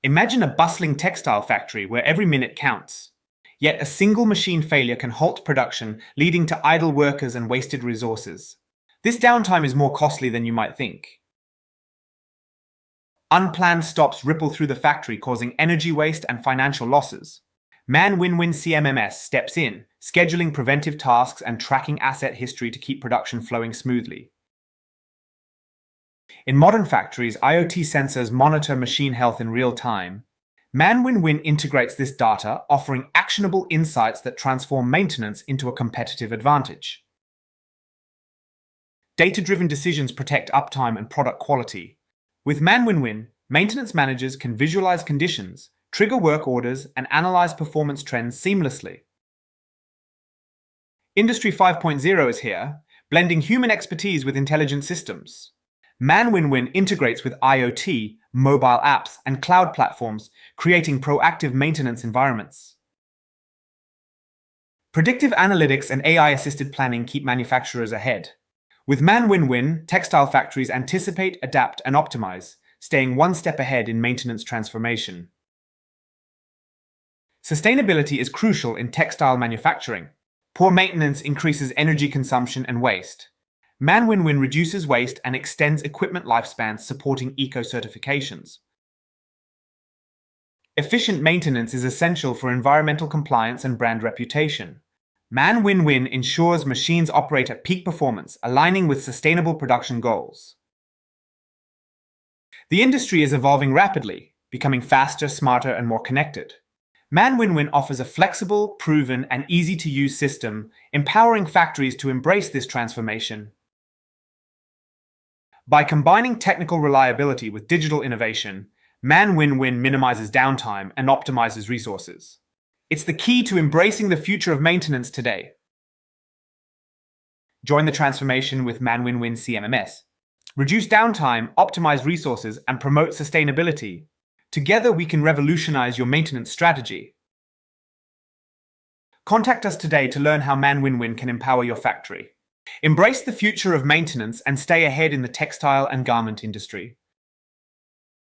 Imagine a bustling textile factory where every minute counts. Yet a single machine failure can halt production, leading to idle workers and wasted resources. This downtime is more costly than you might think. Unplanned stops ripple through the factory, causing energy waste and financial losses. ManWinWin CMMS steps in, scheduling preventive tasks and tracking asset history to keep production flowing smoothly. In modern factories, IoT sensors monitor machine health in real time. ManWinWin integrates this data, offering actionable insights that transform maintenance into a competitive advantage. Data-driven decisions protect uptime and product quality. With ManWinWin, maintenance managers can visualize conditions, trigger work orders, and analyze performance trends seamlessly. Industry 5.0 is here, blending human expertise with intelligent systems. ManWinWin integrates with IoT, mobile apps, and cloud platforms, creating proactive maintenance environments. Predictive analytics and AI-assisted planning keep manufacturers ahead. With ManWinWin, textile factories anticipate, adapt, and optimize, staying one step ahead in maintenance transformation. Sustainability is crucial in textile manufacturing. Poor maintenance increases energy consumption and waste. ManWinWin reduces waste and extends equipment lifespans, supporting eco-certifications. Efficient maintenance is essential for environmental compliance and brand reputation. ManWinWin ensures machines operate at peak performance, aligning with sustainable production goals. The industry is evolving rapidly, becoming faster, smarter, and more connected. ManWinWin offers a flexible, proven, and easy-to-use system, empowering factories to embrace this transformation. By combining technical reliability with digital innovation, ManWinWin minimizes downtime and optimizes resources. It's the key to embracing the future of maintenance today. Join the transformation with ManWinWin CMMS. Reduce downtime, optimize resources, and promote sustainability. Together, we can revolutionize your maintenance strategy. Contact us today to learn how ManWinWin can empower your factory. Embrace the future of maintenance and stay ahead in the textile and garment industry.